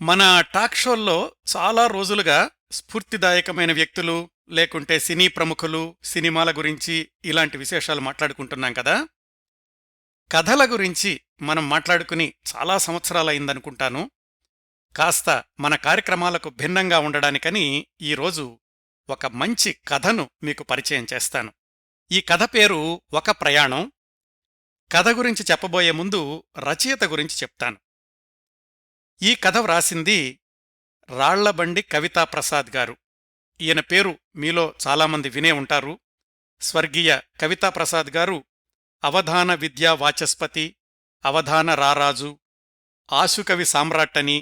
మన టాక్ షోల్లో చాలా రోజులుగా స్ఫూర్తిదాయకమైన వ్యక్తులు, లేకుంటే సినీ ప్రముఖులు, సినిమాల గురించి ఇలాంటి విశేషాలు మాట్లాడుకుంటున్నాం కదా! కథల గురించి మనం మాట్లాడుకుని చాలా సంవత్సరాలయిందనుకుంటాను. కాస్త మన కార్యక్రమాలకు భిన్నంగా ఉండడానికని ఈరోజు ఒక మంచి కథను మీకు పరిచయం చేస్తాను. ఈ కథ పేరు 'ఒక ప్రయాణం'. కథ గురించి చెప్పబోయే ముందు రచయిత గురించి చెప్తాను. ఈ కథ వ్రాసింది రాళ్లబండి కవితాప్రసాద్ గారు. ఈయన పేరు మీలో చాలామంది వినే ఉంటారు. స్వర్గీయ కవితాప్రసాద్ గారు అవధాన విద్యా వాచస్పతి, అవధాన రారాజు, ఆశుకవి సామ్రాట్టని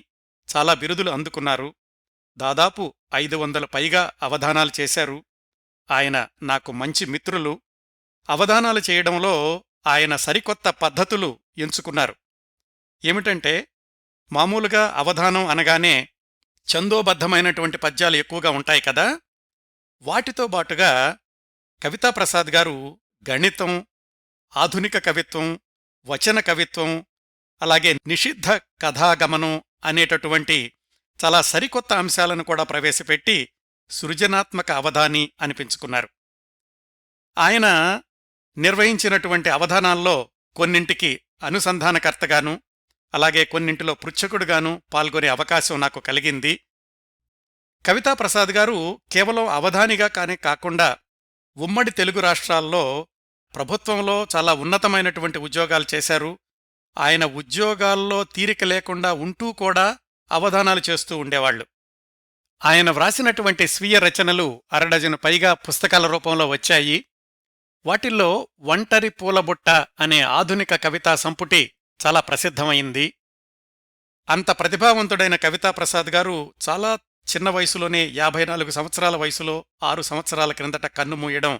చాలా బిరుదులు అందుకున్నారు. దాదాపు 500 పైగా అవధానాలు చేశారు. ఆయన నాకు మంచి మిత్రులు. అవధానాలు చేయడంలో ఆయన సరికొత్త పద్ధతులు ఎంచుకున్నారు. ఏమిటంటే, మామూలుగా అవధానం అనగానే ఛందోబద్ధమైనటువంటి పద్యాలు ఎక్కువగా ఉంటాయి కదా! వాటితో బాటుగా కవితాప్రసాద్ గారు గణితం, ఆధునిక కవిత్వం, వచన కవిత్వం, అలాగే నిషిద్ధ కథాగమనం అనేటటువంటి చాలా సరికొత్త అంశాలను కూడా ప్రవేశపెట్టి సృజనాత్మక అవధాని అనిపించుకున్నారు. ఆయన నిర్వహించినటువంటి అవధానాల్లో కొన్నింటికి అనుసంధానకర్తగాను, అలాగే కొన్నింటిలో పృచ్ఛకుడుగాను పాల్గొనే అవకాశం నాకు కలిగింది. కవితాప్రసాద్ గారు కేవలం అవధానిగా కానే కాకుండా ఉమ్మడి తెలుగు రాష్ట్రాల్లో ప్రభుత్వంలో చాలా ఉన్నతమైనటువంటి ఉద్యోగాలు చేశారు. ఆయన ఉద్యోగాల్లో తీరిక లేకుండా ఉంటూ కూడా అవధానాలు చేస్తూ ఉండేవాళ్లు. ఆయన వ్రాసినటువంటి స్వీయ రచనలు అరడజను పైగా పుస్తకాల రూపంలో వచ్చాయి. వాటిల్లో 'ఒంటరి పూలబుట్ట' అనే ఆధునిక కవితా సంపుటి చాలా ప్రసిద్ధమైంది. అంత ప్రతిభావంతుడైన కవితాప్రసాద్ గారు చాలా చిన్న వయసులోనే 54 సంవత్సరాల వయసులో 6 సంవత్సరాల క్రిందట కన్నుమూయడం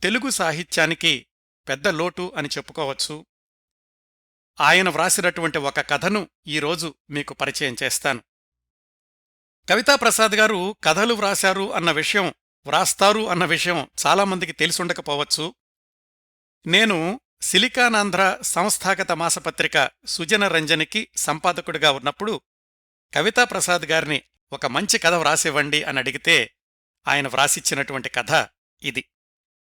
తెలుగు సాహిత్యానికి పెద్ద లోటు అని చెప్పుకోవచ్చు. ఆయన వ్రాసినటువంటి ఒక కథను ఈరోజు మీకు పరిచయం చేస్తాను. కవితాప్రసాద్ గారు కథలు వ్రాశారు అన్న విషయం, వ్రాస్తారు అన్న విషయం చాలామందికి తెలిసుండకపోవచ్చు. నేను సిలికానాంధ్ర సంస్థాగత మాసపత్రిక సుజన రంజనికి సంపాదకుడిగా ఉన్నప్పుడు కవితాప్రసాద్ గారిని ఒక మంచి కథ వ్రాసివ్వండి అని అడిగితే ఆయన వ్రాసిచ్చినటువంటి కథ ఇది.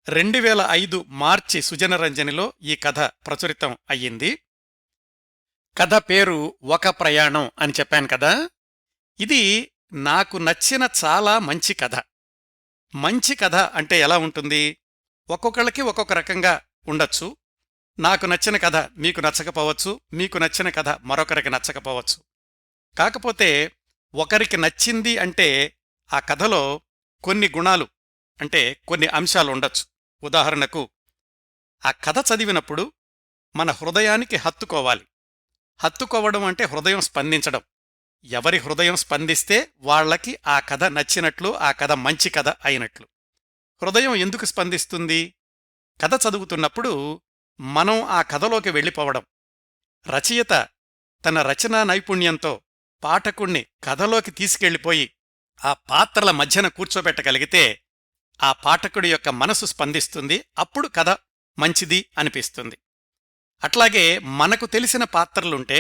2005 మార్చి సుజనరంజనిలో ఈ కథ ప్రచురితం అయ్యింది. కథ పేరు 'ఒక ప్రయాణం' అని చెప్పాను కదా! ఇది నాకు నచ్చిన చాలా మంచి కథ. మంచి కథ అంటే ఎలా ఉంటుంది? ఒక్కొక్కళ్ళకి ఒక్కొక్క రకంగా ఉండొచ్చు. నాకు నచ్చిన కథ మీకు నచ్చకపోవచ్చు, మీకు నచ్చిన కథ మరొకరికి నచ్చకపోవచ్చు. కాకపోతే ఒకరికి నచ్చింది అంటే ఆ కథలో కొన్ని గుణాలు, అంటే కొన్ని అంశాలు ఉండొచ్చు. ఉదాహరణకు, ఆ కథ చదివినప్పుడు మన హృదయానికి హత్తుకోవాలి. హత్తుకోవడం అంటే హృదయం స్పందించడం. ఎవరి హృదయం స్పందిస్తే వాళ్లకి ఆ కథ నచ్చినట్లు, ఆ కథ మంచి కథ అయినట్లు. హృదయం ఎందుకు స్పందిస్తుంది? కథ చదువుతున్నప్పుడు మనం ఆ కథలోకి వెళ్ళిపోవడం. రచయిత తన రచనా నైపుణ్యంతో పాఠకుణ్ణి కథలోకి తీసుకెళ్లిపోయి ఆ పాత్రల మధ్యన కూర్చోబెట్టగలిగితే ఆ పాఠకుడి యొక్క మనసు స్పందిస్తుంది. అప్పుడు కథ మంచిది అనిపిస్తుంది. అట్లాగే మనకు తెలిసిన పాత్రలుంటే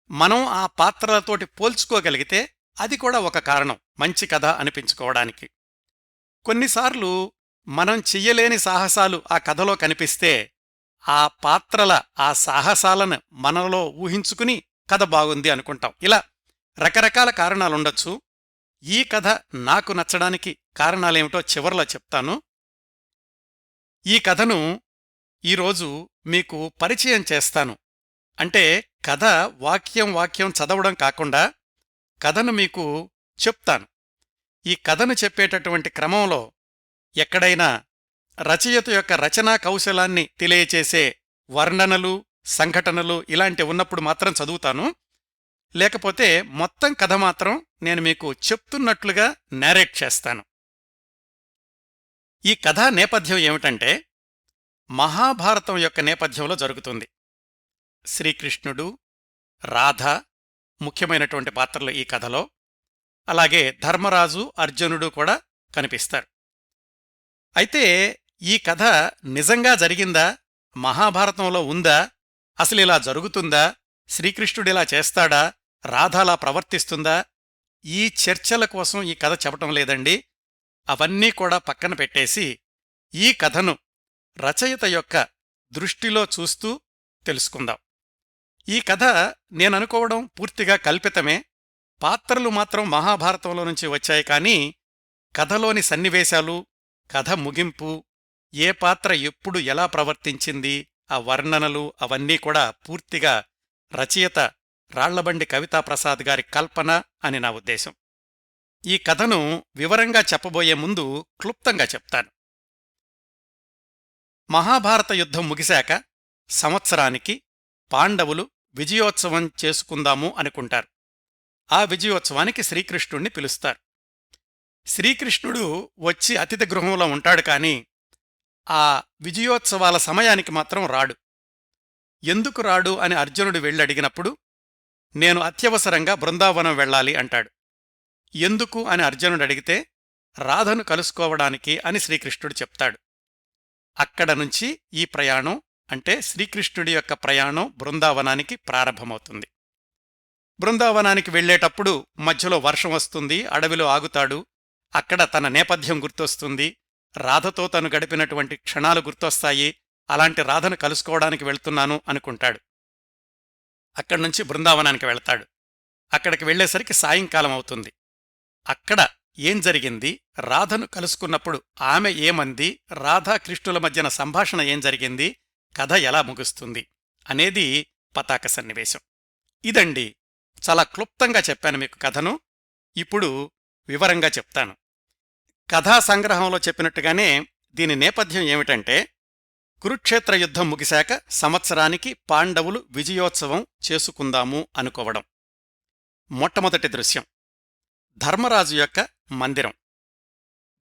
మనం ఆ పాత్రలతోటి పోల్చుకోగలిగితే అది కూడా ఒక కారణం మంచి కథ అనిపించుకోవడానికి. కొన్నిసార్లు మనం చెయ్యలేని సాహసాలు ఆ కథలో కనిపిస్తే ఆ పాత్రల ఆ సాహసాలను మనలో ఊహించుకుని కథ బాగుంది అనుకుంటాం. ఇలా రకరకాల కారణాలుండొచ్చు. ఈ కథ నాకు నచ్చడానికి కారణాలేమిటో చివర్లో చెప్తాను. ఈ కథను ఈరోజు మీకు పరిచయం చేస్తాను. అంటే కథ వాక్యం వాక్యం చదవడం కాకుండా కథను మీకు చెప్తాను. ఈ కథను చెప్పేటటువంటి క్రమంలో ఎక్కడైనా రచయిత యొక్క రచనా కౌశలాన్ని తెలియచేసే వర్ణనలు, సంఘటనలు ఇలాంటి ఉన్నప్పుడు మాత్రం చదువుతాను. లేకపోతే మొత్తం కథ మాత్రం నేను మీకు చెప్తున్నట్లుగా నేరేట్ చేస్తాను. ఈ కథా నేపథ్యం ఏమిటంటే, మహాభారతం యొక్క నేపథ్యంలో జరుగుతుంది. శ్రీకృష్ణుడు, రాధ ముఖ్యమైనటువంటి పాత్రలు ఈ కథలో. అలాగే ధర్మరాజు, అర్జునుడు కూడా కనిపిస్తారు. అయితే ఈ కథ నిజంగా జరిగిందా? మహాభారతంలో ఉందా? అసలిలా జరుగుతుందా? శ్రీకృష్ణుడిలా చేస్తాడా? రాధలా ప్రవర్తిస్తుందా? ఈ చర్చల కోసం ఈ కథ చెప్పటం లేదండి. అవన్నీ కూడా పక్కన పెట్టేసి ఈ కథను రచయిత యొక్క దృష్టిలో చూస్తూ తెలుసుకుందాం. ఈ కథ నేననుకోవడం పూర్తిగా కల్పితమే. పాత్రలు మాత్రం మహాభారతంలో నుంచి వచ్చాయి, కానీ కథలోని సన్నివేశాలు, కథ ముగింపు, ఏ పాత్ర ఎప్పుడు ఎలా ప్రవర్తించింది, ఆ వర్ణనలు అవన్నీ కూడా పూర్తిగా రచయిత రాళ్లబండి కవితాప్రసాద్ గారి కల్పన అని నా ఉద్దేశం. ఈ కథను వివరంగా చెప్పబోయే ముందు క్లుప్తంగా చెప్తాను. మహాభారత యుద్ధం ముగిశాక సంవత్సరానికి పాండవులు విజయోత్సవం చేసుకుందాము అనుకుంటారు. ఆ విజయోత్సవానికి శ్రీకృష్ణుణ్ణి పిలుస్తారు. శ్రీకృష్ణుడు వచ్చి అతిథి గృహంలో ఉంటాడు, కాని ఆ విజయోత్సవాల సమయానికి మాత్రం రాడు. ఎందుకు రాడు అని అర్జునుడు వెళ్ళడిగినప్పుడు, నేను అత్యవసరంగా బృందావనం వెళ్ళాలి అంటాడు. ఎందుకు అని అర్జునుడు అడిగితే, రాధను కలుసుకోవడానికి అని శ్రీకృష్ణుడు చెప్తాడు. అక్కడ నుంచి ఈ ప్రయాణం, అంటే శ్రీకృష్ణుడి యొక్క ప్రయాణం బృందావనానికి ప్రారంభమవుతుంది. బృందావనానికి వెళ్లేటప్పుడు మధ్యలో వర్షం వస్తుంది, అడవిలో ఆగుతాడు. అక్కడ తన నేపథ్యం గుర్తొస్తుంది, రాధతో తను గడిపినటువంటి క్షణాలు గుర్తొస్తాయి. అలాంటి రాధను కలుసుకోవడానికి వెళ్తున్నాను అనుకుంటాడు. అక్కడ్నుంచి బృందావనానికి వెళ్తాడు. అక్కడికి వెళ్లేసరికి సాయంకాలం అవుతుంది. అక్కడ ఏం జరిగింది, రాధను కలుసుకున్నప్పుడు ఆమె ఏమంది, రాధాకృష్ణుల మధ్యన సంభాషణ ఏం జరిగింది, కథ ఎలా ముగుస్తుంది అనేది పతాక సన్నివేశం. ఇదండి, చాలా క్లుప్తంగా చెప్పాను మీకు కథను. ఇప్పుడు వివరంగా చెప్తాను. కథా సంగ్రహంలో చెప్పినట్టుగానే దీని నేపథ్యం ఏమిటంటే, కురుక్షేత్ర యుద్ధం ముగిశాక సంవత్సరానికి పాండవులు విజయోత్సవం చేసుకుందాము అనుకోవడం. మొట్టమొదటి దృశ్యం ధర్మరాజు యొక్క మందిరం.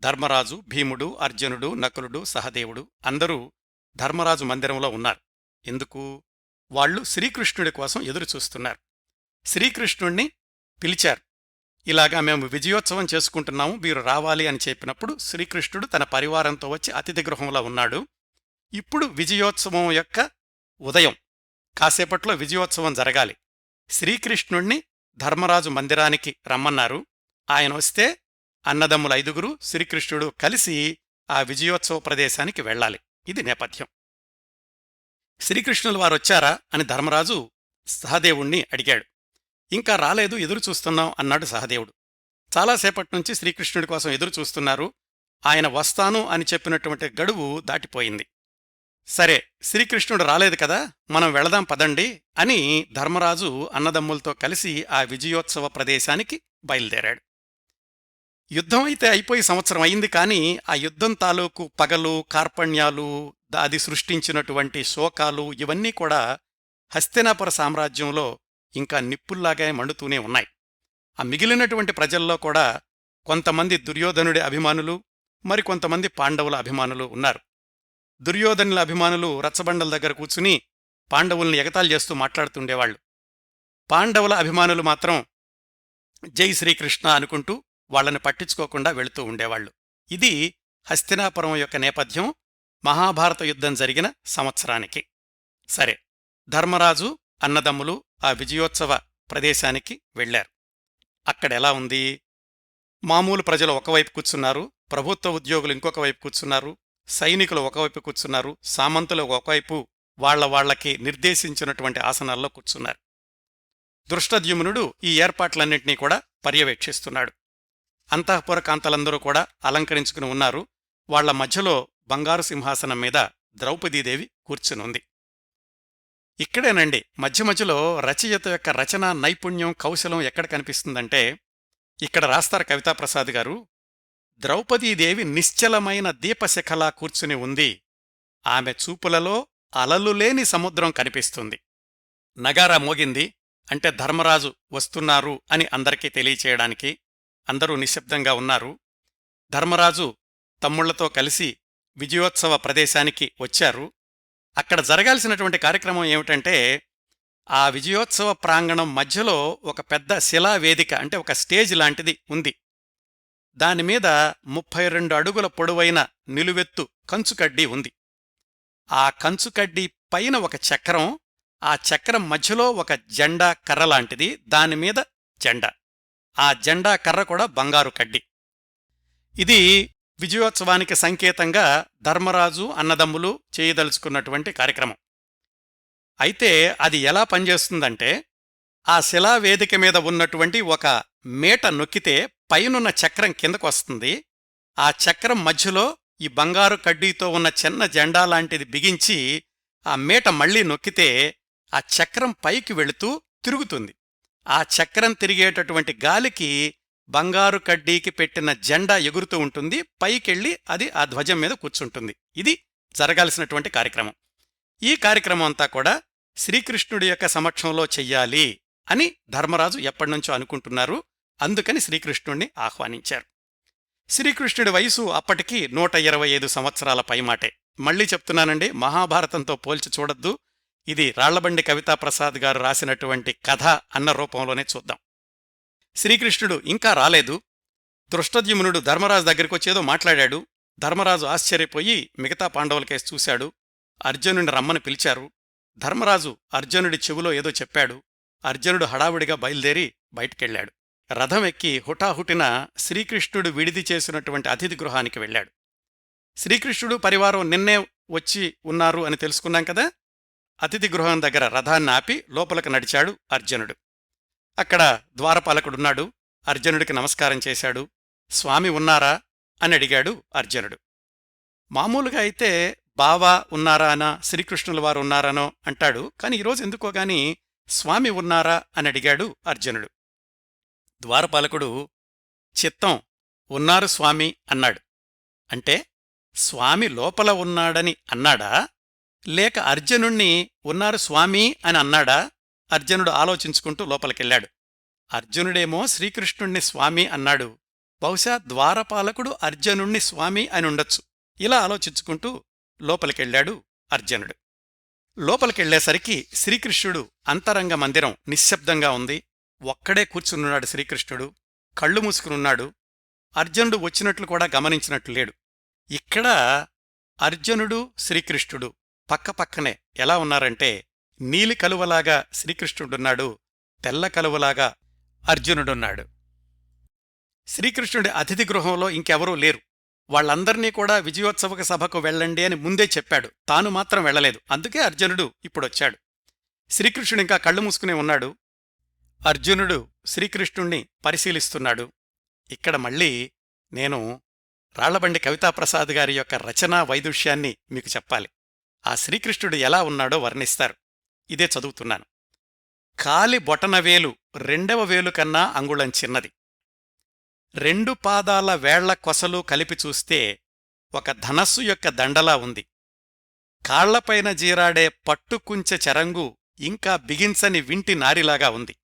ధర్మరాజు, భీముడు, అర్జునుడు, నకులుడు, సహదేవుడు అందరూ ధర్మరాజు మందిరంలో ఉన్నారు. ఎందుకు? వాళ్లు శ్రీకృష్ణుడి కోసం ఎదురుచూస్తున్నారు. శ్రీకృష్ణుణ్ణి పిలిచారు. ఇలాగా మేము విజయోత్సవం చేసుకుంటున్నాము, మీరు రావాలి అని చెప్పినప్పుడు శ్రీకృష్ణుడు తన పరివారంతో వచ్చి అతిథి గృహంలో ఉన్నాడు. ఇప్పుడు విజయోత్సవం యొక్క ఉదయం, కాసేపట్లో విజయోత్సవం జరగాలి. శ్రీకృష్ణుణ్ణి ధర్మరాజు మందిరానికి రమ్మన్నారు. ఆయన వస్తే అన్నదమ్ముల 5 శ్రీకృష్ణుడు కలిసి ఆ విజయోత్సవ ప్రదేశానికి వెళ్ళాలి. ఇది నేపథ్యం. శ్రీకృష్ణుల వారొచ్చారా అని ధర్మరాజు సహదేవుణ్ణి అడిగాడు. ఇంకా రాలేదు, ఎదురుచూస్తున్నాం అన్నాడు సహదేవుడు. చాలాసేపట్నుంచి శ్రీకృష్ణుడి కోసం ఎదురుచూస్తున్నారు. ఆయన వస్తాను అని చెప్పినటువంటి గడువు దాటిపోయింది. సరే, శ్రీకృష్ణుడు రాలేదు కదా, మనం వెళదాం పదండి అని ధర్మరాజు అన్నదమ్ములతో కలిసి ఆ విజయోత్సవ ప్రదేశానికి బయలుదేరాడు. యుద్ధం అయితే అయిపోయి సంవత్సరం అయింది, కానీ ఆ యుద్ధం తాలూకు పగలు, కార్పణ్యాలు, అది సృష్టించినటువంటి శోకాలు ఇవన్నీ కూడా హస్తినాపుర సామ్రాజ్యంలో ఇంకా నిప్పుల్లాగా మండుతూనే ఉన్నాయి. ఆ మిగిలినటువంటి ప్రజల్లో కూడా కొంతమంది దుర్యోధనుడి అభిమానులు, మరికొంతమంది పాండవుల అభిమానులు ఉన్నారు. దుర్యోధనుల అభిమానులు రచ్చబండల దగ్గర కూర్చుని పాండవుల్ని ఎగతాళి చేస్తూ మాట్లాడుతుండేవాళ్లు. పాండవుల అభిమానులు మాత్రం జై శ్రీకృష్ణ అనుకుంటూ వాళ్లను పట్టించుకోకుండా వెళుతూ ఉండేవాళ్లు. ఇది హస్తినాపురం యొక్క నేపథ్యం మహాభారత యుద్ధం జరిగిన సంవత్సరానికి. సరే, ధర్మరాజు అన్నదమ్ములు ఆ విజయోత్సవ ప్రదేశానికి వెళ్లారు. అక్కడెలా ఉంది? మామూలు ప్రజలు ఒకవైపు కూర్చున్నారు, ప్రభుత్వ ఉద్యోగులు ఇంకొక వైపు కూర్చున్నారు, సైనికులు ఒకవైపు కూర్చున్నారు, సామంతులు ఒకవైపు వాళ్లకి నిర్దేశించినటువంటి ఆసనాల్లో కూర్చున్నారు. దృష్టద్యుమ్నుడు ఈ ఏర్పాట్లన్నింటినీ కూడా పర్యవేక్షిస్తున్నాడు. అంతఃపుర కాంతలందరూ కూడా అలంకరించుకుని ఉన్నారు. వాళ్ల మధ్యలో బంగారు సింహాసనం మీద ద్రౌపదీదేవి కూర్చునుంది. ఇక్కడేనండి మధ్య మధ్యలో రచయిత యొక్క రచనా నైపుణ్యం, కౌశలం ఎక్కడ కనిపిస్తుందంటే, ఇక్కడ రాస్తారు కవితాప్రసాద్ గారు, ద్రౌపదీదేవి నిశ్చలమైన దీపశిఖలా కూర్చుని ఉంది. ఆమె చూపులలో అలలులేని సముద్రం కనిపిస్తుంది. నగారా మోగింది, అంటే ధర్మరాజు వస్తున్నారు అని అందరికీ తెలియచేయడానికి. అందరూ నిశ్శబ్దంగా ఉన్నారు. ధర్మరాజు తమ్ముళ్లతో కలిసి విజయోత్సవ ప్రదేశానికి వచ్చారు. అక్కడ జరగాల్సినటువంటి కార్యక్రమం ఏమిటంటే, ఆ విజయోత్సవ ప్రాంగణం మధ్యలో ఒక పెద్ద శిలావేదిక, అంటే ఒక స్టేజ్ లాంటిది ఉంది. దానిమీద 32 అడుగుల పొడవైన నిలువెత్తు కంచుకడ్డీ ఉంది. ఆ కంచుకడ్డీ పైన ఒక చక్రం, ఆ చక్రం మధ్యలో ఒక జెండా కర్ర లాంటిది, దానిమీద జెండా. ఆ జెండా కర్ర కూడా బంగారు కడ్డి. ఇది విజయోత్సవానికి సంకేతంగా ధర్మరాజు అన్నదమ్ములు చేయదలుచుకున్నటువంటి కార్యక్రమం. అయితే అది ఎలా పనిచేస్తుందంటే, ఆ శిలావేదిక మీద ఉన్నటువంటి ఒక మేట నొక్కితే పైనున్న చక్రం కిందకొస్తుంది. ఆ చక్రం మధ్యలో ఈ బంగారు కడ్డీతో ఉన్న చిన్న జెండా లాంటిది బిగించి ఆ మేట మళ్లీ నొక్కితే ఆ చక్రం పైకి వెళుతూ తిరుగుతుంది. ఆ చక్రం తిరిగేటటువంటి గాలికి బంగారు కడ్డీకి పెట్టిన జెండా ఎగురుతూ ఉంటుంది. పైకెళ్ళి అది ఆ ధ్వజం మీద కూర్చుంటుంది. ఇది జరగాల్సినటువంటి కార్యక్రమం. ఈ కార్యక్రమం అంతా కూడా శ్రీకృష్ణుడి యొక్క సమక్షంలో చెయ్యాలి అని ధర్మరాజు ఎప్పటినుంచో అనుకుంటున్నారు. అందుకని శ్రీకృష్ణుణ్ణి ఆహ్వానించారు. శ్రీకృష్ణుడి వయసు అప్పటికి 125 సంవత్సరాల పైమాటే. మళ్లీ చెప్తున్నానండి, మహాభారతంతో పోల్చి చూడొద్దు. ఇది రాళ్లబండి కవితాప్రసాద్ గారు రాసినటువంటి కథ అన్న రూపంలోనే చూద్దాం. శ్రీకృష్ణుడు ఇంకా రాలేదు. దృష్టద్యుమ్నుడు ధర్మరాజు దగ్గరికొచ్చేదో మాట్లాడాడు. ధర్మరాజు ఆశ్చర్యపోయి మిగతా పాండవులకేసి చూశాడు. అర్జునుడిని రమ్మని పిలిచారు. ధర్మరాజు అర్జునుడి చెవులో ఏదో చెప్పాడు. అర్జునుడు హడావుడిగా బయలుదేరి బయటికెళ్లాడు. రథం ఎక్కి హుటాహుటిన శ్రీకృష్ణుడు విడిది చేసినటువంటి అతిథి గృహానికి వెళ్లాడు. శ్రీకృష్ణుడు పరివారం నిన్నే వచ్చి ఉన్నారు అని తెలుసుకున్నాం కదా. అతిథి గృహం దగ్గర రథాన్ని ఆపి లోపలికి నడిచాడు అర్జునుడు. అక్కడ ద్వారపాలకుడున్నాడు. అర్జునుడికి నమస్కారం చేశాడు. స్వామి ఉన్నారా అని అడిగాడు అర్జునుడు. మామూలుగా అయితే బావా ఉన్నారా అనా, శ్రీకృష్ణుల వారు ఉన్నారనో అంటాడు. కాని ఈరోజు ఎందుకోగాని స్వామి ఉన్నారా అని అడిగాడు అర్జునుడు. ద్వారపాలకుడు చిత్తం ఉన్నారు స్వామి అన్నాడు. అంటే స్వామి లోపల ఉన్నాడని అన్నాడా, లేక అర్జునుణ్ణి ఉన్నారు స్వామి అని అన్నాడా? అర్జునుడు ఆలోచించుకుంటూ లోపలికెళ్లాడు. అర్జునుడేమో శ్రీకృష్ణుణ్ణి స్వామి అన్నాడు. బహుశా ద్వారపాలకుడు అర్జునుణ్ణి స్వామి అని ఉండొచ్చు. ఇలా ఆలోచించుకుంటూ లోపలికెళ్లాడు అర్జునుడు. లోపలికెళ్లేసరికి శ్రీకృష్ణుడు అంతరంగ మందిరం నిశ్శబ్దంగా ఉంది. ఒక్కడే కూర్చునున్నాడు శ్రీకృష్ణుడు. కళ్ళు మూసుకునున్నాడు. అర్జునుడు వచ్చినట్లు కూడా గమనించినట్లు లేడు. ఇక్కడ అర్జునుడు శ్రీకృష్ణుడు పక్కపక్కనే ఎలా ఉన్నారంటే, నీలి కలువలాగా శ్రీకృష్ణుడున్నాడు, తెల్ల కలువలాగా అర్జునుడున్నాడు. శ్రీకృష్ణుడి అతిథి గృహంలో ఇంకెవరూ లేరు. వాళ్లందర్నీ కూడా విజయోత్సవక సభకు వెళ్ళండి అని ముందే చెప్పాడు. తాను మాత్రం వెళ్లలేదు. అందుకే అర్జునుడు ఇప్పుడొచ్చాడు. శ్రీకృష్ణుడింకా కళ్ళు మూసుకునే ఉన్నాడు. అర్జునుడు శ్రీకృష్ణుణ్ణి పరిశీలిస్తున్నాడు. ఇక్కడ మళ్ళీ నేను రాళ్లబండి కవితాప్రసాద్ గారి యొక్క రచనా వైదుష్యాన్ని మీకు చెప్పాలి. ఆ శ్రీకృష్ణుడు ఎలా ఉన్నాడో వర్ణిస్తారు. ఇదే చదువుతున్నాను. కాలి బొటనవేలు రెండవ వేలు కన్నా అంగుళం చిన్నది. 2 పాదాల వేళ్ల కొసలు కలిపి చూస్తే ఒక ధనస్సు యొక్క దండలా ఉంది. కాళ్లపైన జీరాడే పట్టుకుంచె చెరంగు ఇంకా బిగించని వింటి నారిలాగా ఉంది.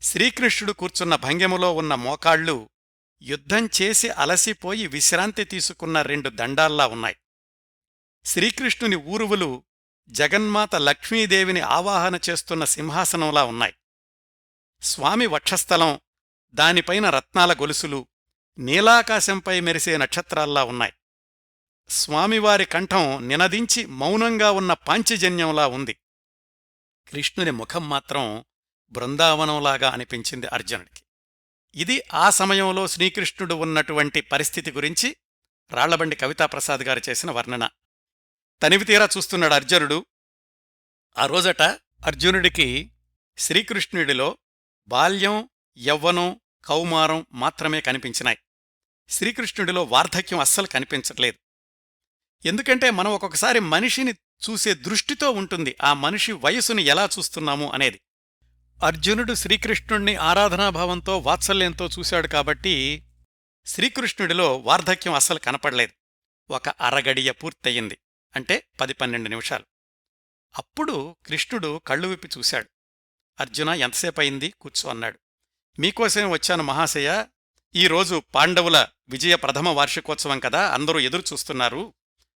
శ్రీకృష్ణుడు కూర్చున్న భంగిమలో ఉన్న మోకాళ్ళు యుద్ధం చేసి అలసిపోయి విశ్రాంతి తీసుకున్న 2 దండాల్లా ఉన్నాయి. శ్రీకృష్ణుని ఊరువులు జగన్మాత లక్ష్మీదేవిని ఆవాహన చేస్తున్న సింహాసనంలా ఉన్నాయి. స్వామి వక్షస్థలం, దానిపైన రత్నాల గొలుసులు నీలాకాశంపై మెరిసే నక్షత్రాల్లా ఉన్నాయి. స్వామివారి కంఠం నినదించి మౌనంగా ఉన్న పాంచజన్యంలా ఉంది. కృష్ణుని ముఖం మాత్రం బృందావనంలాగా అనిపించింది అర్జునుడికి. ఇది ఆ సమయంలో శ్రీకృష్ణుడు ఉన్నటువంటి పరిస్థితి గురించి రాళ్లబండి కవితాప్రసాద్ గారు చేసిన వర్ణన. తనివితీరా చూస్తున్నాడు అర్జునుడు. ఆ రోజట అర్జునుడికి శ్రీకృష్ణుడిలో బాల్యం, యవ్వనం, కౌమారం మాత్రమే కనిపించినాయి. శ్రీకృష్ణుడిలో వార్ధక్యం అస్సలు కనిపించట్లేదు. ఎందుకంటే మనం ఒక్కొక్కసారి మనిషిని చూసే దృష్టితో ఉంటుంది ఆ మనిషి వయసుని ఎలా చూస్తున్నాము అనేది. అర్జునుడు శ్రీకృష్ణుణ్ణి ఆరాధనాభావంతో, వాత్సల్యంతో చూశాడు కాబట్టి శ్రీకృష్ణుడిలో వార్ధక్యం అస్సలు కనపడలేదు. ఒక అరగడియ పూర్తయింది, అంటే 10-12 నిమిషాలు. అప్పుడు కృష్ణుడు కళ్ళు విప్పి చూశాడు. అర్జున, ఎంతసేపయింది? కూర్చో అన్నాడు. మీకోసమే వచ్చాను మహాశయ. ఈరోజు పాండవుల విజయ ప్రథమ వార్షికోత్సవం కదా, అందరూ ఎదురు చూస్తున్నారు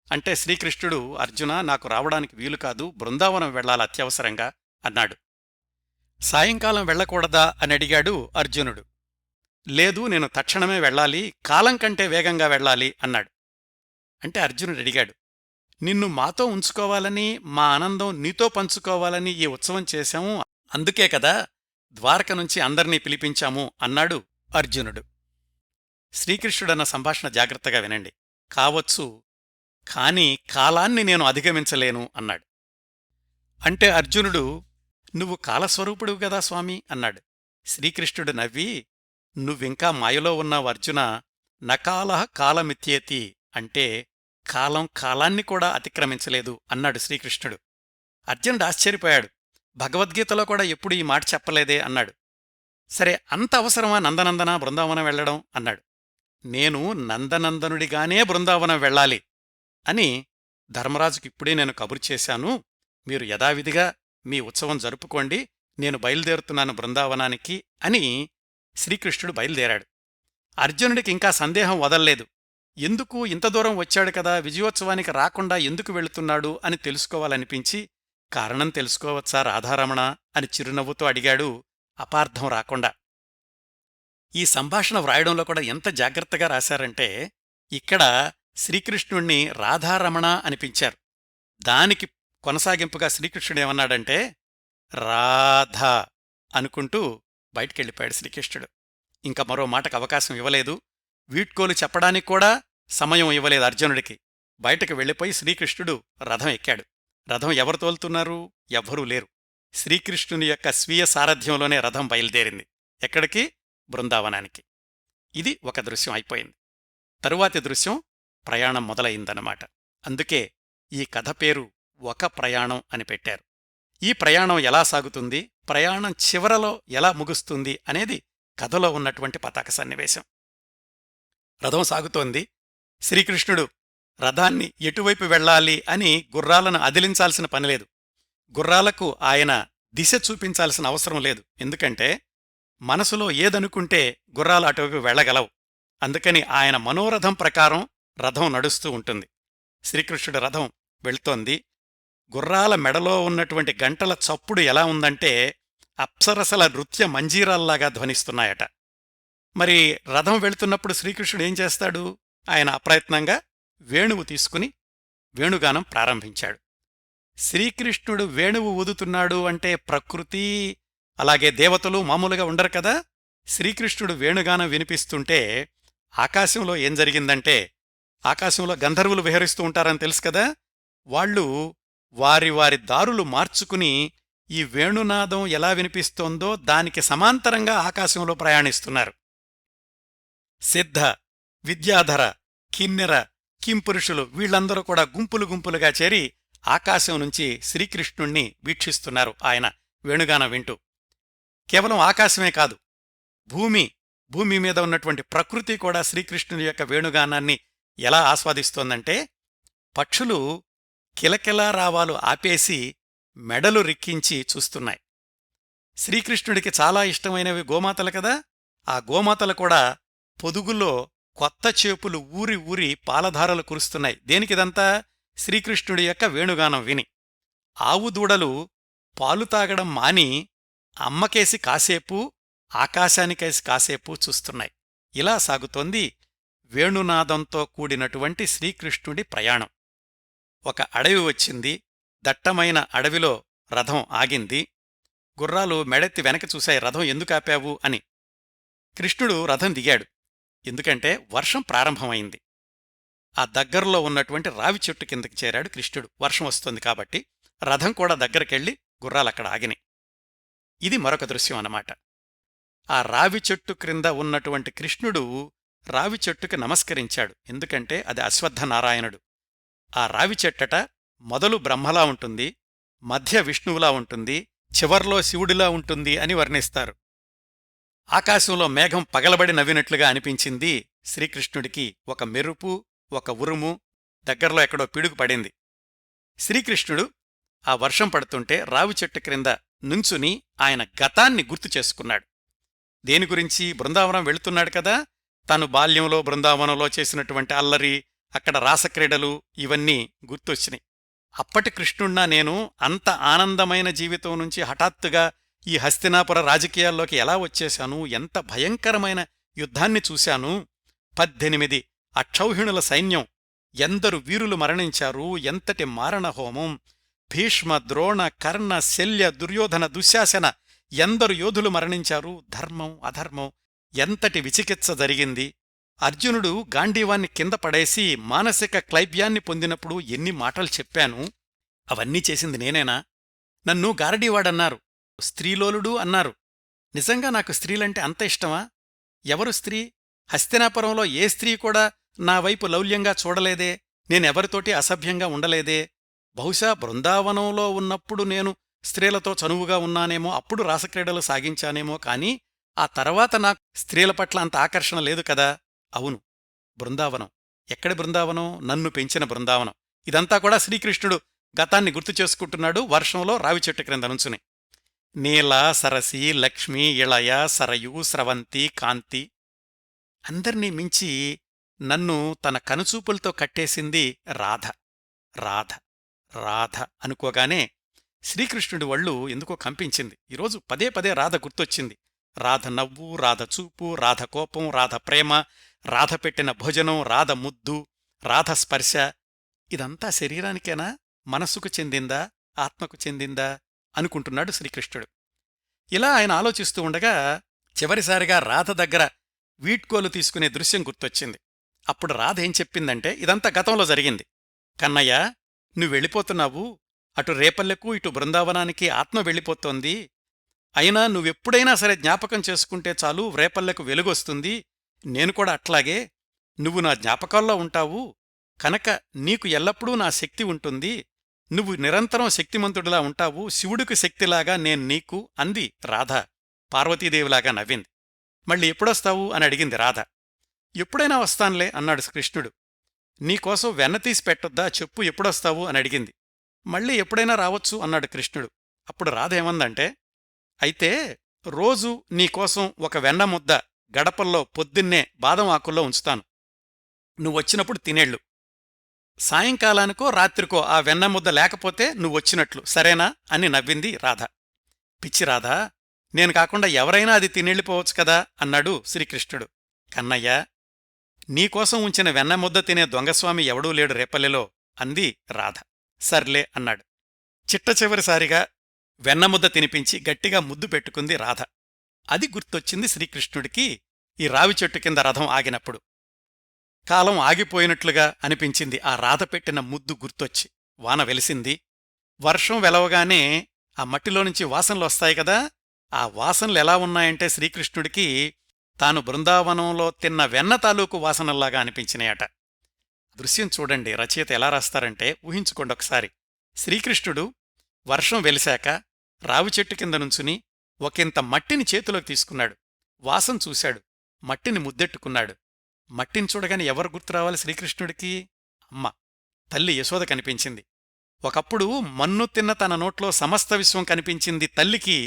అంటే శ్రీకృష్ణుడు, అర్జున, నాకు రావడానికి వీలుకాదు, బృందావనం వెళ్లాలి అత్యవసరంగా అన్నాడు. సాయంకాలం వెళ్లకూడదా అని అడిగాడు అర్జునుడు. లేదు, నేను తక్షణమే వెళ్లాలి, కాలం కంటే వేగంగా వెళ్లాలి అన్నాడు. అంటే అర్జునుడు అడిగాడు, నిన్ను మాతో ఉంచుకోవాలని, మా ఆనందం నీతో పంచుకోవాలని ఈ ఉత్సవం చేశాము. అందుకే కదా ద్వారక నుంచి అందర్నీ పిలిపించాము అన్నాడు అర్జునుడు. శ్రీకృష్ణుడన్న సంభాషణ జాగ్రత్తగా వినండి. కావచ్చు, కాని కాలాన్ని నేను అధిగమించలేను అన్నాడు. అంటే అర్జునుడు, నువ్వు కాలస్వరూపుడువు గదా స్వామీ అన్నాడు. శ్రీకృష్ణుడు నవ్వి, నువ్వింకా మాయలో ఉన్నావు అర్జునా, నకాలః కాలమిత్యేతి, అంటే కాలం కాలాన్ని కూడా అతిక్రమించలేదు అన్నాడు శ్రీకృష్ణుడు. అర్జునుడు ఆశ్చర్యపోయాడు. భగవద్గీతలో కూడా ఎప్పుడు ఈ మాట చెప్పలేదే అన్నాడు. సరే, అంత అవసరమా నందనందన బృందావనం వెళ్లడం అన్నాడు. నేను నందనందనుడిగానే బృందావనం వెళ్ళాలి అని ధర్మరాజుకిప్పుడే నేను కబురు చేశాను. మీరు యథావిధిగా మీ ఉత్సవం జరుపుకోండి, నేను బయలుదేరుతున్నాను బృందావనానికి అని శ్రీకృష్ణుడు బయలుదేరాడు. అర్జునుడికి ఇంకా సందేహం వదల్లేదు. ఎందుకు ఇంత దూరం వచ్చాడు కదా, విజయోత్సవానికి రాకుండా ఎందుకు వెళుతున్నాడు అని తెలుసుకోవాలనిపించి, కారణం తెలుసుకోవచ్చా రాధారమణ అని చిరునవ్వుతో అడిగాడు, అపార్థం రాకుండా. ఈ సంభాషణ వ్రాయడంలో కూడా ఎంత జాగ్రత్తగా రాశారంటే, ఇక్కడ శ్రీకృష్ణుణ్ణి రాధారమణ అనిపించారు. దానికి కొనసాగింపుగా శ్రీకృష్ణుడేమన్నాడంటే, రాధా అనుకుంటూ బయటికెళ్ళిపోయాడు శ్రీకృష్ణుడు. ఇంక మరో మాటకు అవకాశం ఇవ్వలేదు. వీడ్కోలు చెప్పడానికి కూడా సమయం ఇవ్వలేదు అర్జునుడికి. బయటకు వెళ్ళిపోయి శ్రీకృష్ణుడు రథం ఎక్కాడు. రథం ఎవరు తోలుతున్నారు? ఎవ్వరూ లేరు. శ్రీకృష్ణుని యొక్క స్వీయ సారథ్యంలోనే రథం బయలుదేరింది. ఎక్కడికి? బృందావనానికి. ఇది ఒక దృశ్యం అయిపోయింది. తరువాతి దృశ్యం ప్రయాణం మొదలయిందన్నమాట. అందుకే ఈ కథ పేరు ఒక ప్రయాణం అని పెట్టారు. ఈ ప్రయాణం ఎలా సాగుతుంది, ప్రయాణం చివరలో ఎలా ముగుస్తుంది అనేది కథలో ఉన్నటువంటి పతాక సన్నివేశం. రథం సాగుతోంది. శ్రీకృష్ణుడు రథాన్ని ఎటువైపు వెళ్లాలి అని గుర్రాలను అదిలించాల్సిన పనిలేదు. గుర్రాలకు ఆయన దిశ చూపించాల్సిన అవసరం లేదు. ఎందుకంటే మనసులో ఏదనుకుంటే గుర్రాలు అటువైపు వెళ్లగలవు. అందుకని ఆయన మనోరథం ప్రకారం రథం నడుస్తూ ఉంటుంది. శ్రీకృష్ణుడి రథం వెళ్తోంది. గుర్రాల మెడలో ఉన్నటువంటి గంటల చప్పుడు ఎలా ఉందంటే అప్సరసల నృత్య మంజీరాల్లాగా ధ్వనిస్తున్నాయట. మరి రథం వెళుతున్నప్పుడు శ్రీకృష్ణుడు ఏం చేస్తాడు? ఆయన అప్రయత్నంగా వేణువు తీసుకుని వేణుగానం ప్రారంభించాడు. శ్రీకృష్ణుడు వేణువు ఊదుతున్నాడు అంటే ప్రకృతి అలాగే దేవతలు మామూలుగా ఉండరు కదా. శ్రీకృష్ణుడు వేణుగానం వినిపిస్తుంటే ఆకాశంలో ఏం జరిగిందంటే, ఆకాశంలో గంధర్వులు విహరిస్తూ ఉంటారని తెలుసు కదా. వాళ్ళు వారి వారి దారులు మార్చుకుని ఈ వేణునాదం ఎలా వినిపిస్తోందో దానికి సమాంతరంగా ఆకాశంలో ప్రయాణిస్తున్నారు. సిద్ధ, విద్యాధర, కిన్నెర, కింపురుషులు వీళ్లందరూ కూడా గుంపులు గుంపులుగా చేరి ఆకాశం నుంచి శ్రీకృష్ణుణ్ణి వీక్షిస్తున్నారు ఆయన వేణుగానం వింటూ. కేవలం ఆకాశమే కాదు, భూమి మీద ఉన్నటువంటి ప్రకృతి కూడా శ్రీకృష్ణుని యొక్క వేణుగానాన్ని ఎలా ఆస్వాదిస్తోందంటే, పక్షులు కిలకిలా రావాలు ఆపేసి మెడలు రిక్కించి చూస్తున్నాయి. శ్రీకృష్ణుడికి చాలా ఇష్టమైనవి గోమాతలు కదా. ఆ గోమాతలు కూడా పొదుగులో కొత్త చేపులు ఊరి ఊరి పాలధారలు కురుస్తున్నాయి. దేనికిదంతా? శ్రీకృష్ణుడి యొక్క వేణుగానం విని. ఆవు దూడలు పాలు తాగడం మాని అమ్మకేసి కాసేపు, ఆకాశానికేసి కాసేపు చూస్తున్నాయి. ఇలా సాగుతోంది వేణునాదంతో కూడినటువంటి శ్రీకృష్ణుడి ప్రయాణం. ఒక అడవి వచ్చింది. దట్టమైన అడవిలో రథం ఆగింది. గుర్రాలు మెడెత్తి వెనక చూశాయి, రథం ఎందుకాపావు అని. కృష్ణుడు రథం దిగాడు. ఎందుకంటే వర్షం ప్రారంభమైంది. ఆ దగ్గరలో ఉన్నటువంటి రావి చెట్టు కిందకి చేరాడు కృష్ణుడు. వర్షం వస్తోంది కాబట్టి రథం కూడా దగ్గరకెళ్ళి గుర్రాలక్కడ ఆగినాయి. ఇది మరొక దృశ్యం అన్నమాట. ఆ రావి చెట్టు క్రింద ఉన్నటువంటి కృష్ణుడు రావి చెట్టుకి నమస్కరించాడు. ఎందుకంటే అది అశ్వత్థనారాయణుడు. ఆ రావి చెట్టట మొదలు బ్రహ్మలా ఉంటుంది, మధ్య విష్ణువులా ఉంటుంది, చివర్లో శివుడిలా ఉంటుంది అని వర్ణిస్తారు. ఆకాశంలో మేఘం పగలబడి నవ్వినట్లుగా అనిపించింది శ్రీకృష్ణుడికి. ఒక మెరుపు, ఒక ఉరుము, దగ్గరలో ఎక్కడో పిడుగు పడింది. శ్రీకృష్ణుడు ఆ వర్షం పడుతుంటే రావి చెట్టు క్రింద నుంచుని ఆయన గతాన్ని గుర్తు చేసుకున్నాడు. దేని గురించి? బృందావనం వెళుతున్నాడు కదా. తను బాల్యంలో బృందావనంలో చేసినటువంటి అల్లరి, అక్కడ రాసక్రీడలు ఇవన్నీ గుర్తొచ్చినాయి. అప్పటి కృష్ణుణ్ణా నేను? అంత ఆనందమైన జీవితం నుంచి హఠాత్తుగా ఈ హస్తినాపుర రాజకీయాల్లోకి ఎలా వచ్చేశాను? ఎంత భయంకరమైన యుద్ధాన్ని చూశాను! 18 అక్షౌహిణుల సైన్యం ఎందరు వీరులు మరణించారు, ఎంతటి మారణహోమం! భీష్మ, ద్రోణ, కర్ణ, శల్య, దుర్యోధన, దుశ్శాసన ఎందరు యోధులు మరణించారు. ధర్మం అధర్మం ఎంతటి విచికిత్స జరిగింది. అర్జునుడు గాంధీవాన్ని కింద పడేసి మానసిక క్లైబ్యాన్ని పొందినప్పుడు ఎన్ని మాటలు చెప్పాను. అవన్నీ చేసింది నేనేనా? నన్ను గారడీవాడన్నారు, స్త్రీలోలుడు అన్నారు. నిజంగా నాకు స్త్రీలంటే అంత ఇష్టమా? ఎవరు స్త్రీ? హస్తినాపురంలో ఏ స్త్రీ కూడా నా వైపు లౌల్యంగా చూడలేదే. నేనెవరితోటి అసభ్యంగా ఉండలేదే. బహుశా బృందావనంలో ఉన్నప్పుడు నేను స్త్రీలతో చనువుగా ఉన్నానేమో, అప్పుడు రాసక్రీడలు సాగించానేమో. కాని ఆ తర్వాత నాకు స్త్రీల పట్ల అంత ఆకర్షణ లేదు కదా. అవును, బృందావనం. ఎక్కడి బృందావనం? నన్ను పెంచిన బృందావనం. ఇదంతా కూడా శ్రీకృష్ణుడు గతాన్ని గుర్తు చేసుకుంటున్నాడు వర్షంలో రావిచెట్టు క్రింద నుంచుని. నీల, సరసి, లక్ష్మి, ఇళయ, సరయు, స్రవంతి, కాంతి అందర్నీ మించి నన్ను తన కనుచూపులతో కట్టేసింది రాధ. రాధ రాధ అనుకోగానే శ్రీకృష్ణుడి వళ్ళు ఎందుకో కంపించింది. ఈరోజు పదే పదే రాధ గుర్తొచ్చింది. రాధ నవ్వు, రాధ చూపు, రాధ కోపం, రాధ ప్రేమ, రాధ పెట్టిన భోజనం, రాధ ముద్దు, రాధ స్పర్శ. ఇదంతా శరీరానికేనా? మనస్సుకు చెందిందా? ఆత్మకు చెందిందా అనుకుంటున్నాడు శ్రీకృష్ణుడు. ఇలా ఆయన ఆలోచిస్తూ ఉండగా చివరిసారిగా రాధ దగ్గర వీడ్కోలు తీసుకునే దృశ్యం గుర్తొచ్చింది. అప్పుడు రాధ ఏం చెప్పిందంటే, ఇదంతా గతంలో జరిగింది. కన్నయ్య, నువ్వెళ్ళిపోతున్నావు. అటు రేపల్లెకు ఇటు బృందావనానికి ఆత్మ వెళ్ళిపోతోంది. అయినా నువ్వెప్పుడైనా సరే జ్ఞాపకం చేసుకుంటే చాలు, రేపల్లెకు వెలుగొస్తుంది. నేను కూడా అట్లాగే. నువ్వు నా జ్ఞాపకాల్లో ఉంటావు కనుక నీకు ఎల్లప్పుడూ నా శక్తి ఉంటుంది. నువ్వు నిరంతరం శక్తిమంతుడిలా ఉంటావు. శివుడికి శక్తిలాగా నేను నీకు అంది రాధ. పార్వతీదేవిలాగా నవ్వింది. మళ్ళీ ఎప్పుడొస్తావు అని అడిగింది రాధ. ఎప్పుడైనా వస్తాన్లే అన్నాడు కృష్ణుడు. నీకోసం వెన్నతీసి పెట్టొద్దా చెప్పు, ఎప్పుడొస్తావు అని అడిగింది. మళ్ళీ ఎప్పుడైనా రావచ్చు అన్నాడు కృష్ణుడు. అప్పుడు రాధ ఏమందంటే, అయితే రోజూ నీకోసం ఒక వెన్న ముద్ద గడపల్లో పొద్దున్నే బాదం ఆకుల్లో ఉంచుతాను. నువ్వొచ్చినప్పుడు తినేళ్ళు. సాయంకాలానికో రాత్రికో ఆ వెన్నముద్ద లేకపోతే నువ్వొచ్చినట్లు, సరేనా అని నవ్వింది రాధ. పిచ్చి రాధా, నేను కాకుండా ఎవరైనా అది తినెళ్ళిపోవచ్చు కదా అన్నాడు శ్రీకృష్ణుడు. కన్నయ్య, నీకోసం ఉంచిన వెన్నముద్ద తినే దొంగస్వామి ఎవడూ లేడు రేపల్లెలో అంది రాధ. సర్లే అన్నాడు. చిట్ట చివరిసారిగా వెన్నముద్ద తినిపించి గట్టిగా ముద్దు పెట్టుకుంది రాధ. అది గుర్తొచ్చింది శ్రీకృష్ణుడికి ఈ రావిచెట్టు కింద రథం ఆగినప్పుడు. కాలం ఆగిపోయినట్లుగా అనిపించింది ఆ రాధ పెట్టిన ముద్దు గుర్తొచ్చి. వాన వెలిసింది. వర్షం వెలవగానే ఆ మట్టిలోనుంచి వాసనలు వస్తాయి కదా. ఆ వాసనలు ఎలా ఉన్నాయంటే శ్రీకృష్ణుడికి తాను బృందావనంలో తిన్న వెన్న తాలూకు వాసనల్లాగా అనిపించినాయట. దృశ్యం చూడండి, రచయిత ఎలా రాస్తారంటే ఊహించుకోండి ఒకసారి. శ్రీకృష్ణుడు వర్షం వెలిశాక రావిచెట్టు కింద నుంచుని ఒకంత మట్టిని చేతిలోకి తీసుకున్నాడు. వాసన చూశాడు. మట్టిని ముద్దెట్టుకున్నాడు. మట్టిని చూడగానే ఎవరు గుర్తురావాలి శ్రీకృష్ణుడికి? అమ్మ, తల్లి యశోద కనిపించింది. ఒకప్పుడు మన్ను తిన్న తన నోట్లో సమస్త విశ్వం కనిపించింది తల్లికి.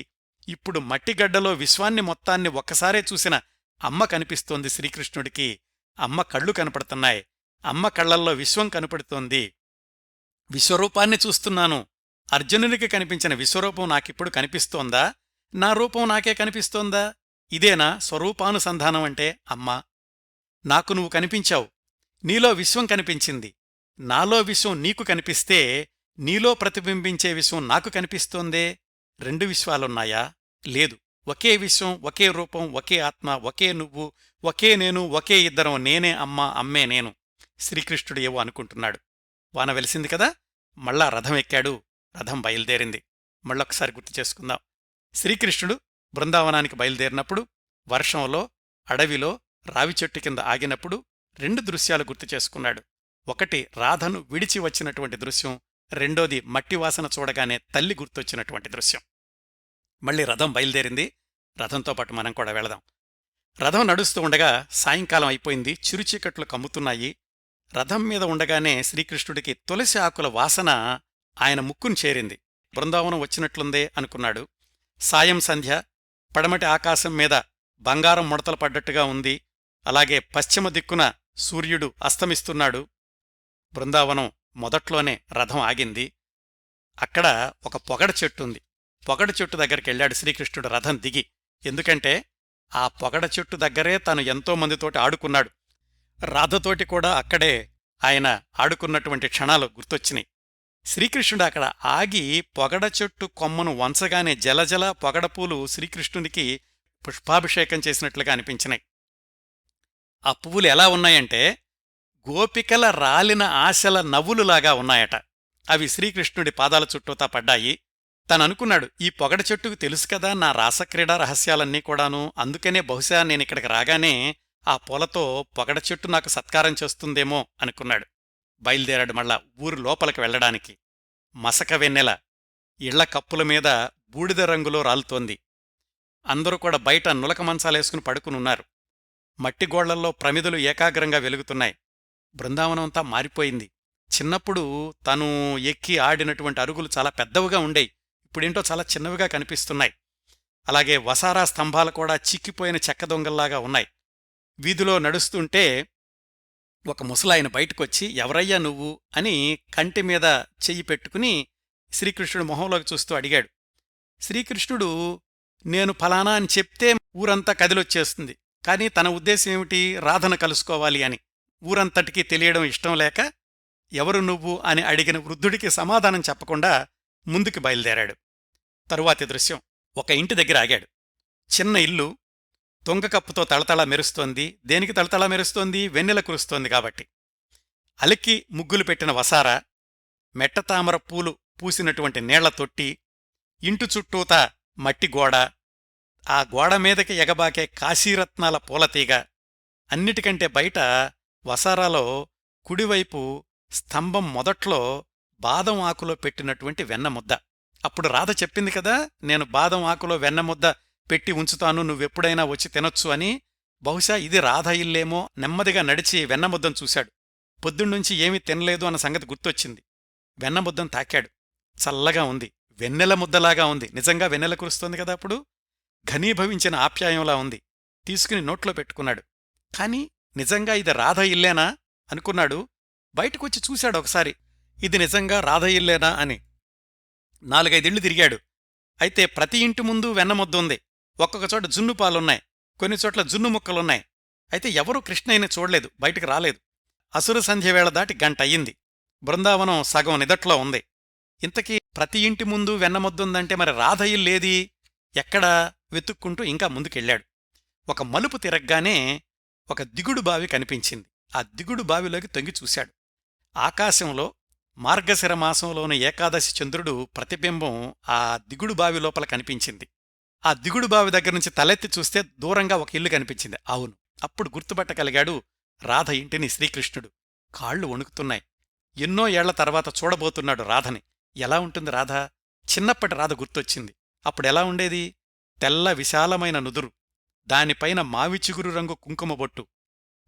ఇప్పుడు మట్టిగడ్డలో విశ్వాన్ని మొత్తాన్ని ఒక్కసారే చూసిన అమ్మ కనిపిస్తోంది శ్రీకృష్ణుడికి. అమ్మ కళ్ళు కనపడుతున్నాయి. అమ్మ కళ్లల్లో విశ్వం కనపడుతోంది. విశ్వరూపాన్ని చూస్తున్నాను. అర్జునునికి కనిపించిన విశ్వరూపం నాకిప్పుడు కనిపిస్తోందా? నా రూపం నాకే కనిపిస్తోందా? ఇదేనా స్వరూపానుసంధానం అంటే? అమ్మా, నాకు నువ్వు కనిపించావు. నీలో విశ్వం కనిపించింది. నాలో విశ్వం నీకు కనిపిస్తే నీలో ప్రతిబింబించే విశ్వం నాకు కనిపిస్తోందే. రెండు విశ్వాలున్నాయా? లేదు. ఒకే విశ్వం, ఒకే రూపం, ఒకే ఆత్మ, ఒకే నువ్వు, ఒకే నేను, ఒకే ఇద్దరం. నేనే అమ్మ, అమ్మే నేను. శ్రీకృష్ణుడు ఏవో అనుకుంటున్నాడు. వాన వెలిసింది కదా. మళ్ళా రథం ఎక్కాడు. రథం బయలుదేరింది. మళ్ళొక్కసారి గుర్తు చేసుకుందాం. శ్రీకృష్ణుడు బృందావనానికి బయలుదేరినప్పుడు, వర్షంలో, అడవిలో, రావిచెట్టు కింద ఆగినప్పుడు రెండు దృశ్యాలు గుర్తు చేసుకున్నాడు. ఒకటి రాధను విడిచి వచ్చినటువంటి దృశ్యం, రెండోది మట్టివాసన చూడగానే తల్లి గుర్తొచ్చినటువంటి దృశ్యం. మళ్ళీ రథం బయలుదేరింది. రథంతో పాటు మనం కూడా వెళదాం. రథం నడుస్తూ ఉండగా సాయంకాలం అయిపోయింది. చిరుచీకట్లు కమ్ముతున్నాయి. రథం మీద ఉండగానే శ్రీకృష్ణుడికి తులసి ఆకుల వాసన ఆయన ముక్కును చేరింది. బృందావనం వచ్చినట్లుందే అనుకున్నాడు. సాయం సంధ్య. పడమటి ఆకాశం మీద బంగారం ముడతలు పడ్డట్టుగా ఉంది. అలాగే పశ్చిమ దిక్కున సూర్యుడు అస్తమిస్తున్నాడు. బృందావనం మొదట్లోనే రథం ఆగింది. అక్కడ ఒక పొగడ చెట్టుంది. పొగడ చెట్టు దగ్గరికెళ్లాడు శ్రీకృష్ణుడు రథం దిగి. ఎందుకంటే ఆ పొగడ చెట్టు దగ్గరే తను ఎంతో మందితోటి ఆడుకున్నాడు. రాధతోటి కూడా అక్కడే ఆయన ఆడుకున్నటువంటి క్షణాలు గుర్తొచ్చినాయి. శ్రీకృష్ణుడు అక్కడ ఆగి పొగడ చెట్టు కొమ్మను వంచగానే జలజల పొగడపూలు శ్రీకృష్ణునికి పుష్పాభిషేకం చేసినట్లుగా అనిపించినాయి. ఆ పువ్వులు ఎలా ఉన్నాయంటే గోపికల రాలిన ఆశల నవ్వులులాగా ఉన్నాయట. అవి శ్రీకృష్ణుడి పాదాల చుట్టూతా పడ్డాయి. తననుకున్నాడు, ఈ పొగడ చెట్టుకు తెలుసు కదా నా రాసక్రీడా రహస్యాలన్నీ కూడాను, అందుకనే బహుశా నేనిక్కడికి రాగానే ఆ పూలతో పొగడ చెట్టు నాకు సత్కారం చేస్తుందేమో అనుకున్నాడు. బయలుదేరాడు మళ్ళా ఊరు లోపలికి వెళ్లడానికి. మసక వెన్నెల ఇళ్ల కప్పుల మీద బూడిద రంగులో రాలుతోంది. అందరూ కూడా బయట నులక మంచాలేసుకుని పడుకునున్నారు. మట్టిగోళ్లల్లో ప్రమిదలు ఏకాగ్రంగా వెలుగుతున్నాయి. బృందావనమంతా మారిపోయింది. చిన్నప్పుడు తను ఎక్కి ఆడినటువంటి అరుగులు చాలా పెద్దవిగా ఉండేవి. ఇప్పుడేంటో చాలా చిన్నవిగా కనిపిస్తున్నాయి. అలాగే వసారా స్తంభాలు కూడా చిక్కిపోయిన చెక్క దొంగల్లాగా ఉన్నాయి. వీధిలో నడుస్తుంటే ఒక ముసలాయన బయటకొచ్చి, ఎవరయ్యా నువ్వు అని కంటి మీద చెయ్యి పెట్టుకుని శ్రీకృష్ణుడు మొహంలోకి చూస్తూ అడిగాడు. శ్రీకృష్ణుడు నేను ఫలానా అని చెప్తే ఊరంతా కదిలొచ్చేస్తుంది. కాని తన ఉద్దేశం ఏమిటి? రాధను కలుసుకోవాలి అని. ఊరంతటికీ తెలియడం ఇష్టం లేక ఎవరు నువ్వు అని అడిగిన వృద్ధుడికి సమాధానం చెప్పకుండా ముందుకు బయలుదేరాడు. తరువాతి దృశ్యం, ఒక ఇంటి దగ్గర ఆగాడు. చిన్న ఇల్లు, తొంగకప్పుతో తళతళ మెరుస్తోంది. దేనికి తళతళ మెరుస్తోంది? వెన్నెల కురుస్తోంది కాబట్టి. అలికి ముగ్గులు పెట్టిన వసారా, మెట్టతామర పూలు పూసినటువంటి నీళ్ల తొట్టి, ఇంటు చుట్టూతా మట్టి గోడ, ఆ గోడమీదకి ఎగబాకే కాశీరత్నాల పూలతీగ, అన్నిటికంటే బయట వసారాలో కుడివైపు స్తంభం మొదట్లో బాదం ఆకులో పెట్టినటువంటి వెన్నముద్ద. అప్పుడు రాధ చెప్పింది కదా, నేను బాదం ఆకులో వెన్నముద్ద పెట్టి ఉంచుతాను, నువ్వెప్పుడైనా వచ్చి తినొచ్చు అని. బహుశా ఇది రాధ ఇల్లేమో. నెమ్మదిగా నడిచి వెన్నముద్దను చూశాడు. పొద్దున్నుంచి ఏమీ తినలేదు అన్న సంగతి గుర్తొచ్చింది. వెన్నముద్దను తాకాడు. చల్లగా ఉంది, వెన్నెల ముద్దలాగా ఉంది. నిజంగా వెన్నెల కురుస్తోంది కదా అప్పుడు. ఘనీభవించిన ఆప్యాయంలా ఉంది. తీసుకుని నోట్లో పెట్టుకున్నాడు. కాని నిజంగా ఇది రాధ ఇల్లేనా అనుకున్నాడు. బయటకొచ్చి చూశాడు ఒకసారి, ఇది నిజంగా రాధ ఇల్లేనా అని. 4-5 తిరిగాడు. అయితే ప్రతి ఇంటి ముందు వెన్నముద్దుంది. ఒక్కొక్క చోట జున్నుపాలున్నాయి, కొన్ని చోట్ల జున్ను ముక్కలున్నాయి. అయితే ఎవరూ కృష్ణయ్యని చూడలేదు, బయటికి రాలేదు. అసుర సంధ్యవేళ దాటి గంటయ్యింది. బృందావనం సగం నిదట్లో ఉంది. ఇంతకీ ప్రతి ఇంటి ముందు వెన్నముద్దుందంటే మరి రాధ ఇల్లేది? ఎక్కడా వెతుక్కుంటూ ఇంకా ముందుకెళ్ళాడు. ఒక మలుపు తిరగ్గానే ఒక దిగుడు బావి కనిపించింది. ఆ దిగుడు బావిలోకి తొంగి చూశాడు. ఆకాశంలో మార్గశిర మాసంలోని ఏకాదశి చంద్రుడు ప్రతిబింబం ఆ దిగుడు బావి లోపల కనిపించింది. ఆ దిగుడు బావి దగ్గర్నుంచి తలెత్తి చూస్తే దూరంగా ఒక ఇల్లు కనిపించింది. అవును, అప్పుడు గుర్తుపట్టగలిగాడు రాధ ఇంటిని శ్రీకృష్ణుడు. కాళ్లు వణుకుతున్నాయి. ఎన్నో ఏళ్ల తర్వాత చూడబోతున్నాడు రాధని. ఎలా ఉంటుంది రాధ? చిన్నప్పటి రాధ గుర్తొచ్చింది. అప్పుడెలా ఉండేది? తెల్ల విశాలమైన నుదురు, దానిపైన మావిచిగురు రంగు కుంకుమ బొట్టు,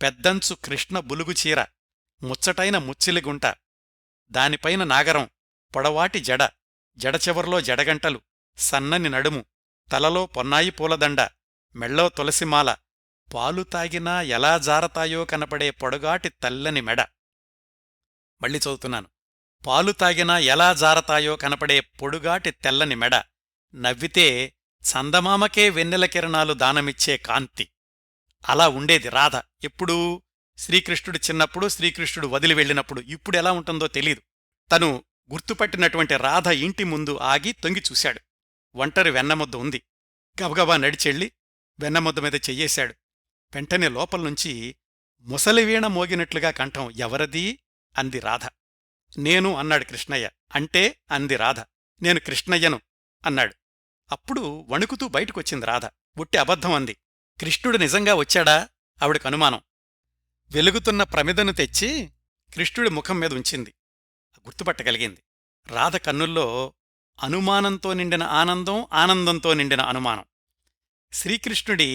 పెద్దంచు కృష్ణ బులుగుచీర, ముచ్చటైన ముచ్చిలిగుంట, దానిపైన నాగరం, పొడవాటి జడ, జడచివర్లో జడగంటలు, సన్నని నడుము, తలలో పొన్నాయి పూలదండ, మెళ్ళో తులసిమాల, పాలు తాగినా ఎలా జారతాయో కనపడే పొడగాటి తెల్లని మెడ. మళ్ళీ చదువుతున్నాను. పాలు తాగినా ఎలా జారతాయో కనపడే పొడుగాటి తెల్లని మెడ, నవ్వితే చందమామకే వెన్నెల కిరణాలు దానమిచ్చే కాంతి. అలా ఉండేది రాధ. ఎప్పుడూ? శ్రీకృష్ణుడు చిన్నప్పుడు, శ్రీకృష్ణుడు వదిలి వెళ్ళినప్పుడు. ఇప్పుడెలా ఉంటుందో తెలీదు. తను గుర్తుపట్టినటువంటి రాధ ఇంటి ముందు ఆగి తొంగి చూశాడు. ఒంటరి వెన్నముద్ద ఉంది. గబగబా నడిచెళ్ళి వెన్నముద్ద మీద చెయ్యేశాడు. వెంటనే లోపల్నుంచి ముసలివీణ మోగినట్లుగా కంఠం, ఎవరదీ అంది రాధ. నేను అన్నాడు కృష్ణయ్య. అంటే అంది రాధ. నేను కృష్ణయ్యను అన్నాడు. అప్పుడు వణుకుతూ బయటకొచ్చింది రాధ. ఉట్టి అబద్ధం అంది. కృష్ణుడు నిజంగా వచ్చాడా? ఆవిడకు అనుమానం. వెలుగుతున్న ప్రమిదను తెచ్చి కృష్ణుడి ముఖం మీద ఉంచింది. గుర్తుపట్టగలిగింది. రాధ కన్నుల్లో అనుమానంతో నిండిన ఆనందం, ఆనందంతో నిండిన అనుమానం. శ్రీకృష్ణుడి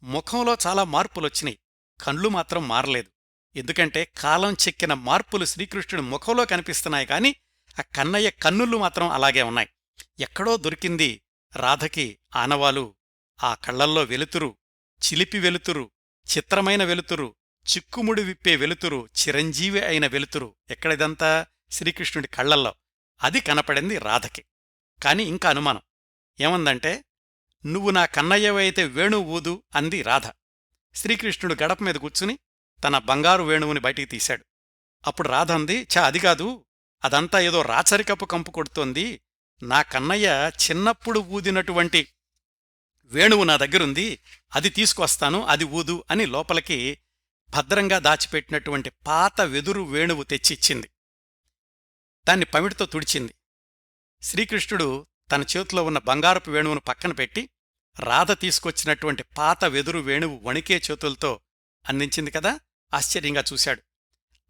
ముఖంలో చాలా మార్పులొచ్చినాయి. కళ్ళు మాత్రం మారలేదు. ఎందుకంటే కాలం చెక్కిన మార్పులు శ్రీకృష్ణుడి ముఖంలో కనిపిస్తున్నాయి కాని ఆ కన్నయ్య కన్నుళ్ళు మాత్రం అలాగే ఉన్నాయి. ఎక్కడో దొరికింది రాధకి ఆనవాలు. ఆ కళ్లల్లో వెలుతురు, చిలిపి వెలుతురు, చిత్రమైన వెలుతురు, చిక్కుముడి విప్పే వెలుతురు, చిరంజీవి అయిన వెలుతురు. ఎక్కడిదంతా? శ్రీకృష్ణుడి కళ్లల్లో. అది కనపడింది రాధకి. కాని ఇంకా అనుమానం. ఏమందంటే, నువ్వు నా కన్నయ్యవైతే వేణువు ఊదు అంది రాధ. శ్రీకృష్ణుడు గడప మీద కూర్చుని తన బంగారు వేణువుని బయటికి తీశాడు. అప్పుడు రాధ అంది, అది కాదు, అదంతా ఏదో రాచరికపు కంపు కొడుతోంది. నా కన్నయ్య చిన్నప్పుడు ఊదినటువంటి వేణువు నా దగ్గరుంది, అది తీసుకొస్తాను, అది ఊదు అని లోపలికి భద్రంగా దాచిపెట్టినటువంటి పాత వెదురు వేణువు తెచ్చిచ్చింది. దాన్ని పమిడితో తుడిచింది. శ్రీకృష్ణుడు తన చేతిలో ఉన్న బంగారపు వేణువును పక్కన పెట్టి రాధ తీసుకొచ్చినటువంటి పాత వెదురు వేణువు వణికే చేతులతో అందించింది కదా. ఆశ్చర్యంగా చూశాడు.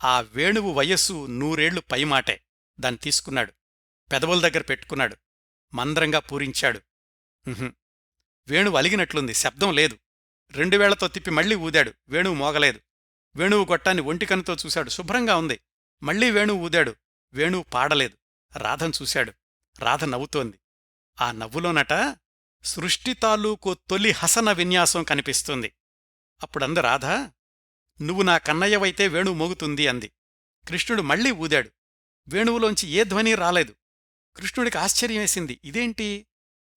ఆ వేణువు వయస్సు 100 పైమాటే. దాన్ని తీసుకున్నాడు, పెదవుల దగ్గర పెట్టుకున్నాడు, మంద్రంగా పూరించాడు. వేణువు అలిగినట్లుంది, శబ్దం లేదు. 2 వేళ్లతో తిప్పి మళ్లీ ఊదాడు, వేణువు మోగలేదు. వేణువు గొట్టాన్ని ఒంటికనుతో చూశాడు, శుభ్రంగా ఉంది. మళ్లీ వేణువు ఊదాడు, వేణువు పాడలేదు. రాధను చూశాడు, రాధ నవ్వుతోంది. ఆ నవ్వులోనట సృష్టి తాలూకు తొలి హసన విన్యాసం కనిపిస్తుంది. అప్పుడంది రాధ, నువ్వు నా కన్నయ్యవైతే వేణువు మోగుతుంది అంది. కృష్ణుడు మళ్లీ ఊదాడు, వేణువులోంచి ఏ ధ్వని రాలేదు. కృష్ణుడికి ఆశ్చర్యమేసింది, ఇదేంటి,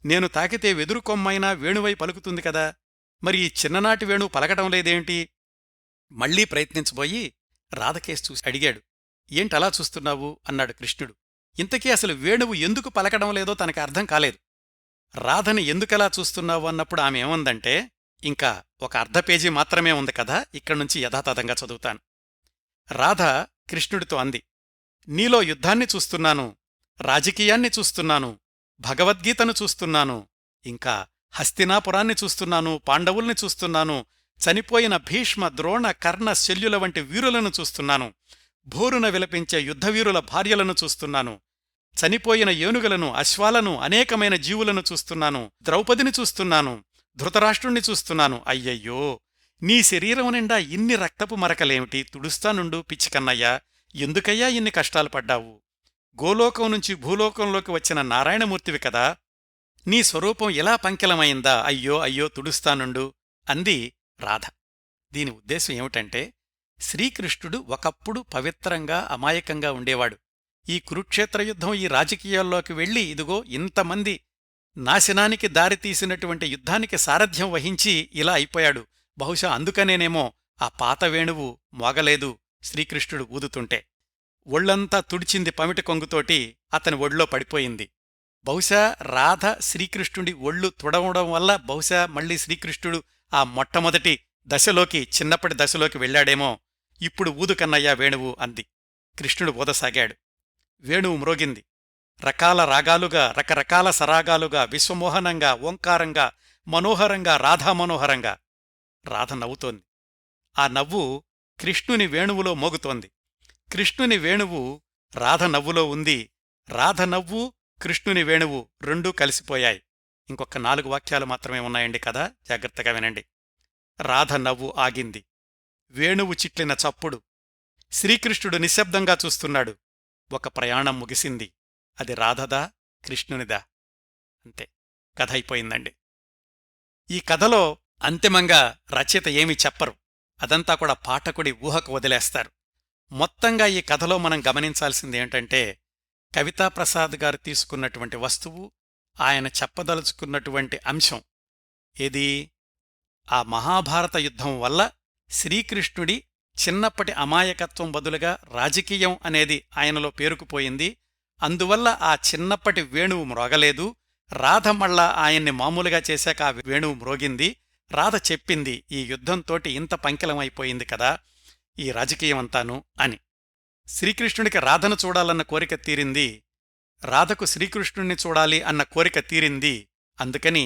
నేను తాకితే వెదురు కొమ్మైనా వేణువై పలుకుతుంది కదా, మరి ఈ చిన్ననాటి వేణువు పలకటం లేదేంటి? మళ్లీ ప్రయత్నించబోయి రాధకేసి చూసి అడిగాడు, ఏంటలా చూస్తున్నావు అన్నాడు కృష్ణుడు. ఇంతకీ అసలు వేణువు ఎందుకు పలకడం లేదో తనకి అర్థం కాలేదు. రాధని ఎందుకలా చూస్తున్నావు అన్నప్పుడు ఆమె ఏముందంటే, ఇంకా ఒక అర్ధపేజీ మాత్రమే ఉంది కదా, ఇక్కడ్నుంచి యథాతథంగా చదువుతాను. రాధ కృష్ణుడితో అంది, నీలో యుద్ధాన్ని చూస్తున్నాను, రాజకీయాన్ని చూస్తున్నాను, భగవద్గీతను చూస్తున్నాను, ఇంకా హస్తినాపురాన్ని చూస్తున్నాను, పాండవుల్ని చూస్తున్నాను, చనిపోయిన భీష్మ, ద్రోణ, కర్ణ, శల్యుల వంటి వీరులను చూస్తున్నాను, భోరున విలపించే యుద్ధవీరుల భార్యలను చూస్తున్నాను, చనిపోయిన ఏనుగులను, అశ్వాలను, అనేకమైన జీవులను చూస్తున్నాను, ద్రౌపదిని చూస్తున్నాను, ధృతరాష్ట్రుణ్ణి చూస్తున్నాను. అయ్యయ్యో, నీ శరీరం నిండా ఇన్ని రక్తపు మరకలేమిటి, తుడుస్తానుండు పిచ్చికన్నయ్యా, ఎందుకయ్యా ఇన్ని కష్టాలు పడ్డావు? గోలోకం నుంచి భూలోకంలోకి వచ్చిన నారాయణమూర్తివి కదా, నీ స్వరూపం ఎలా పంకిలమైందా, అయ్యో అయ్యో తుడుస్తానుండు అంది రాధ. దీని ఉద్దేశం ఏమిటంటే, శ్రీకృష్ణుడు ఒకప్పుడు పవిత్రంగా అమాయకంగా ఉండేవాడు. ఈ కురుక్షేత్ర యుద్ధం, ఈ రాజకీయాల్లోకి వెళ్లి ఇదిగో ఇంతమంది నాశనానికి దారితీసినటువంటి యుద్ధానికి సారథ్యం వహించి ఇలా అయిపోయాడు. బహుశా అందుకనేనేమో ఆ పాత వేణువు మోగలేదు శ్రీకృష్ణుడు ఊదుతుంటే. ఒళ్లంతా తుడిచింది పమిటి కొంగుతోటి, అతని ఒళ్ళో పడిపోయింది. బహుశా రాధ శ్రీకృష్ణుడి ఒళ్ళు తుడవడం వల్ల బహుశా మళ్లీ శ్రీకృష్ణుడు ఆ మొట్టమొదటి దశలోకి, చిన్నప్పటి దశలోకి వెళ్లాడేమో. ఇప్పుడు ఊదు కన్నయ్యా వేణువు అంది. కృష్ణుడు ఊదసాగాడు. వేణువు మ్రోగింది. రకాల రాగాలుగా, రకరకాల సరాగాలుగా, విశ్వమోహనంగా, ఓంకారంగా, మనోహరంగా, రాధామనోహరంగా. రాధ నవ్వుతోంది. ఆ నవ్వు కృష్ణుని వేణువులో మోగుతోంది. కృష్ణుని వేణువు రాధ నవ్వులో ఉంది. రాధ నవ్వు, కృష్ణుని వేణువు రెండూ కలిసిపోయాయి. ఇంకొక 4 వాక్యాలు మాత్రమే ఉన్నాయండి కదా, జాగ్రత్తగా వినండి. రాధ నవ్వు ఆగింది. వేణువు చిట్లిన చప్పుడు. శ్రీకృష్ణుడు నిశ్శబ్దంగా చూస్తున్నాడు. ఒక ప్రయాణం ముగిసింది. అది రాధదా, కృష్ణునిదా? అంతే, కథ అయిపోయిందండి. ఈ కథలో అంతిమంగా రచయిత ఏమీ చెప్పరు. అదంతా కూడా పాఠకుడి ఊహకు వదిలేస్తారు. మొత్తంగా ఈ కథలో మనం గమనించాల్సిందేంటంటే, కవితాప్రసాద్ గారు తీసుకున్నటువంటి వస్తువు, ఆయన చెప్పదలుచుకున్నటువంటి అంశం ఏది, ఆ మహాభారత యుద్ధం వల్ల శ్రీకృష్ణుడి చిన్నప్పటి అమాయకత్వం బదులుగా రాజకీయం అనేది ఆయనలో పేరుకుపోయింది. అందువల్ల ఆ చిన్నప్పటి వేణువు మ్రోగలేదు. రాధ మళ్ళా ఆయన్ని మామూలుగా చేశాక ఆ వేణువు మ్రోగింది. రాధ చెప్పింది, ఈ యుద్ధంతోటి ఇంత పంకిలమైపోయింది కదా ఈ రాజకీయమంతాను అని. శ్రీకృష్ణుడికి రాధను చూడాలన్న కోరిక తీరింది, రాధకు శ్రీకృష్ణుణ్ణి చూడాలి అన్న కోరిక తీరింది. అందుకని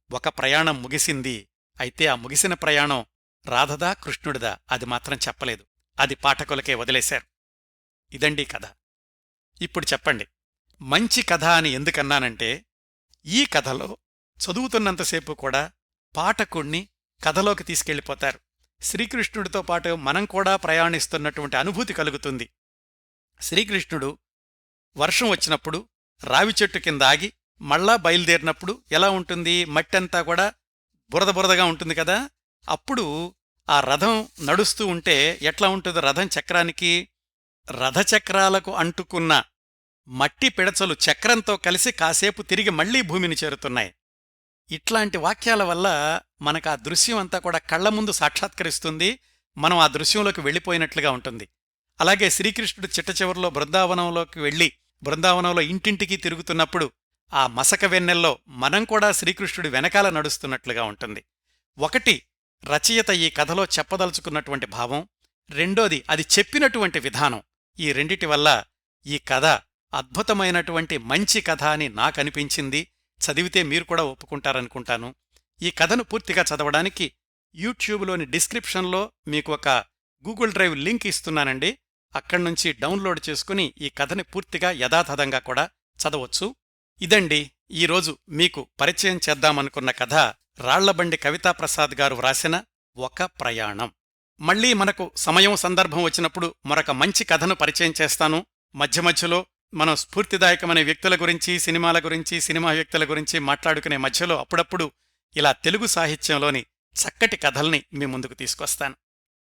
ఒక ప్రయాణం ముగిసింది. అయితే ఆ ముగిసిన ప్రయాణం రాధదా, కృష్ణుడిదా అది మాత్రం చెప్పలేదు. అది పాఠకులకే వదిలేశారు. ఇదండీ కథ. ఇప్పుడు చెప్పండి, మంచి కథ అని ఎందుకన్నానంటే, ఈ కథలో చదువుతున్నంతసేపు కూడా పాఠకుణ్ణి కథలోకి తీసుకెళ్ళిపోతారు. శ్రీకృష్ణుడితో పాటు మనం కూడా ప్రయాణిస్తున్నటువంటి అనుభూతి కలుగుతుంది. శ్రీకృష్ణుడు వర్షం వచ్చినప్పుడు రావి చెట్టు కింద ఆగి మళ్ళా బయలుదేరినప్పుడు ఎలా ఉంటుంది, మట్టంతా కూడా బురద బురదగా ఉంటుంది కదా. అప్పుడు ఆ రథం నడుస్తూ ఉంటే ఎట్లా ఉంటుంది, రథం చక్రానికి, రథచక్రాలకు అంటుకున్న మట్టి పిడచలు చక్రంతో కలిసి కాసేపు తిరిగి మళ్లీ భూమిని చేరుతున్నాయి. ఇట్లాంటి వాక్యాల వల్ల మనకు ఆ దృశ్యం అంతా కూడా కళ్ల ముందు సాక్షాత్కరిస్తుంది. మనం ఆ దృశ్యంలోకి వెళ్ళిపోయినట్లుగా ఉంటుంది. అలాగే శ్రీకృష్ణుడు చిట్టచివరిలో బృందావనంలోకి వెళ్లి బృందావనంలో ఇంటింటికి తిరుగుతున్నప్పుడు ఆ మసక వెన్నెల్లో మనం కూడా శ్రీకృష్ణుడి వెనకాల నడుస్తున్నట్లుగా ఉంటుంది. ఒకటి, రచయిత ఈ కథలో చెప్పదలుచుకున్నటువంటి భావం. రెండోది, అది చెప్పినటువంటి విధానం. ఈ రెండిటి వల్ల ఈ కథ అద్భుతమైనటువంటి మంచి కథ అని నాకనిపించింది. చదివితే మీరు కూడా ఒప్పుకుంటారనుకుంటాను. ఈ కథను పూర్తిగా చదవడానికి యూట్యూబ్లోని డిస్క్రిప్షన్లో మీకు ఒక గూగుల్ డ్రైవ్ లింక్ ఇస్తున్నానండి. అక్కడ్నుంచి డౌన్లోడ్ చేసుకుని ఈ కథని పూర్తిగా యథాతథంగా కూడా చదవచ్చు. ఇదండి ఈరోజు మీకు పరిచయం చేద్దామనుకున్న కథ, రాళ్లబండి కవితాప్రసాద్ గారు వ్రాసిన ఒక ప్రయాణం. మళ్లీ మనకు సమయం సందర్భం వచ్చినప్పుడు మరొక మంచి కథను పరిచయం చేస్తాను. మధ్య మధ్యలో మనం స్ఫూర్తిదాయకమైన వ్యక్తుల గురించి, సినిమాల గురించి, సినిమా వ్యక్తుల గురించి మాట్లాడుకునే మధ్యలో అప్పుడప్పుడు ఇలా తెలుగు సాహిత్యంలోని చక్కటి కథల్ని మీ ముందుకు తీసుకొస్తాను.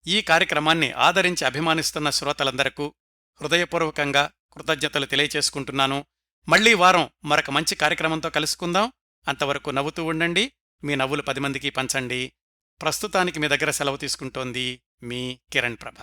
ఈ కార్యక్రమాన్ని ఆదరించి అభిమానిస్తున్న శ్రోతలందరకు హృదయపూర్వకంగా కృతజ్ఞతలు తెలియచేసుకుంటున్నాను. మళ్లీ వారం మరొక మంచి కార్యక్రమంతో కలుసుకుందాం. అంతవరకు నవ్వుతూ ఉండండి. మీ నవ్వులు 10 మందికి పంచండి. ప్రస్తుతానికి మీ దగ్గర సెలవు తీసుకుంటోంది మీ కిరణ్ ప్రభ.